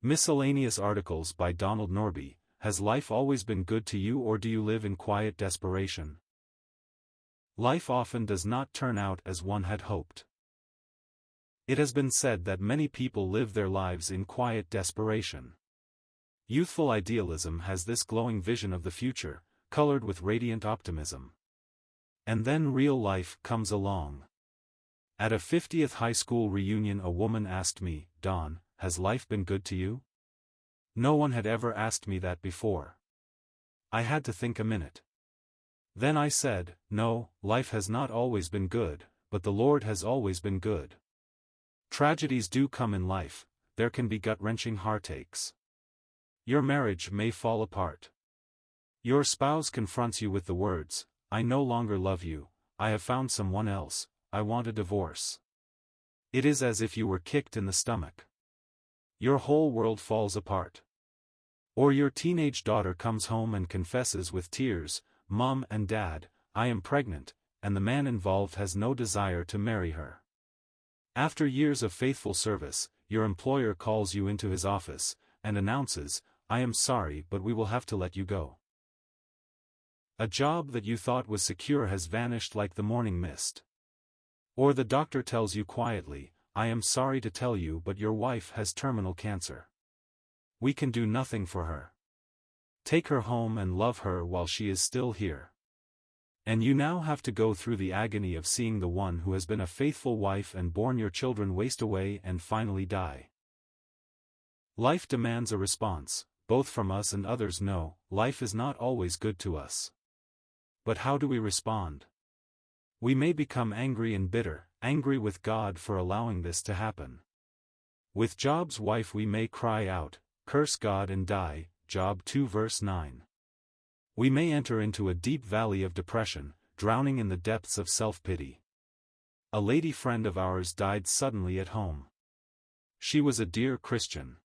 Miscellaneous articles by Norbie. Has life always been good to you, or do you live in quiet desperation? Life often does not turn out as one had hoped. It has been said that many people live their lives in quiet desperation. Youthful idealism has this glowing vision of the future, colored with radiant optimism. And then real life comes along. At a 50th high school reunion, a woman asked me, "Don, has life been good to you?" No one had ever asked me that before. I had to think a minute. Then I said, "No, life has not always been good, but the Lord has always been good." Tragedies do come in life, there can be gut-wrenching heartaches. Your marriage may fall apart. Your spouse confronts you with the words, "I no longer love you, I have found someone else, I want a divorce." It is as if you were kicked in the stomach. Your whole world falls apart. Or your teenage daughter comes home and confesses with tears, "Mom and Dad, I am pregnant," and the man involved has no desire to marry her. After years of faithful service, your employer calls you into his office, and announces, "I am sorry, but we will have to let you go." A job that you thought was secure has vanished like the morning mist. Or the doctor tells you quietly, "I am sorry to tell you, but your wife has terminal cancer. We can do nothing for her. Take her home and love her while she is still here." And you now have to go through the agony of seeing the one who has been a faithful wife and borne your children waste away and finally die. Life demands a response, both from us and others. No, life is not always good to us. But how do we respond? We may become angry and bitter, angry with God for allowing this to happen. With Job's wife we may cry out, "Curse God and die," Job 2 verse 9. We may enter into a deep valley of depression, drowning in the depths of self-pity. A lady friend of ours died suddenly at home. She was a dear Christian.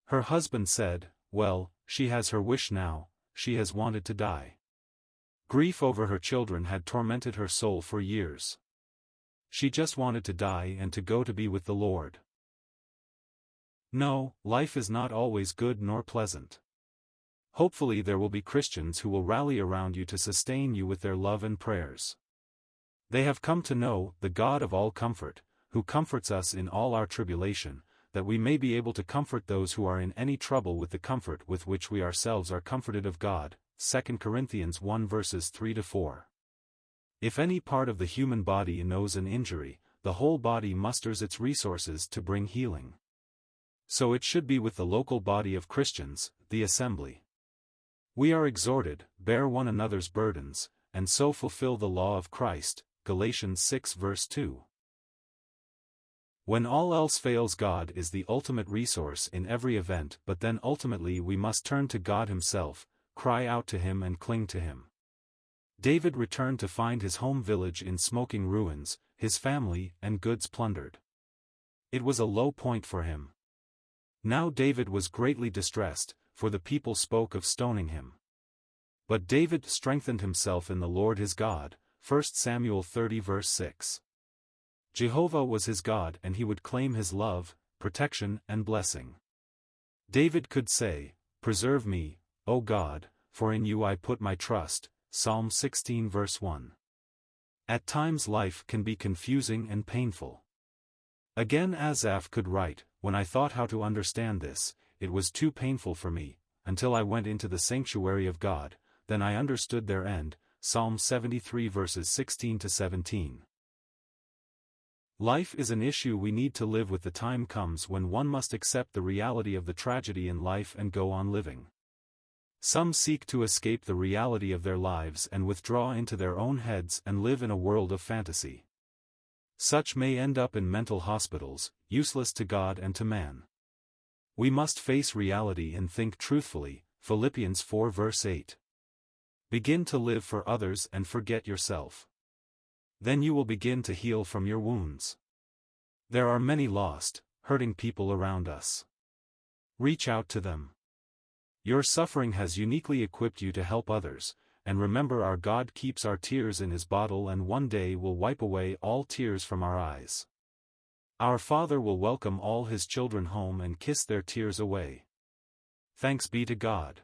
Her husband said, "Well, she has her wish now, she has wanted to die." Grief over her children had tormented her soul for years. She just wanted to die and to go to be with the Lord. No, life is not always good nor pleasant. Hopefully there will be Christians who will rally around you to sustain you with their love and prayers. They have come to know the God of all comfort, who comforts us in all our tribulation, that we may be able to comfort those who are in any trouble with the comfort with which we ourselves are comforted of God. 2 Corinthians 1 verses 3-4. If any part of the human body knows an injury, the whole body musters its resources to bring healing. So it should be with the local body of Christians, the assembly. We are exhorted, "Bear one another's burdens, and so fulfill the law of Christ," Galatians 6 verse 2. When all else fails, God is the ultimate resource in every event, but then ultimately we must turn to God Himself, cry out to Him and cling to Him. David returned to find his home village in smoking ruins, his family and goods plundered. It was a low point for him. Now David was greatly distressed, for the people spoke of stoning him. But David strengthened himself in the Lord his God, 1 Samuel 30 verse 6. Jehovah was his God, and he would claim his love, protection and blessing. David could say, "Preserve me, O God, for in you I put my trust," Psalm 16 verse 1. At times life can be confusing and painful. Again Asaph could write, "When I thought how to understand this, it was too painful for me, until I went into the sanctuary of God, then I understood their end," Psalm 73 verses 16-17. Life is an issue we need to live with. The time comes when one must accept the reality of the tragedy in life and go on living. Some seek to escape the reality of their lives and withdraw into their own heads and live in a world of fantasy. Such may end up in mental hospitals, useless to God and to man. We must face reality and think truthfully, Philippians 4 verse 8. Begin to live for others and forget yourself. Then you will begin to heal from your wounds. There are many lost, hurting people around us. Reach out to them. Your suffering has uniquely equipped you to help others, and remember our God keeps our tears in His bottle and one day will wipe away all tears from our eyes. Our Father will welcome all his children home and kiss their tears away. Thanks be to God.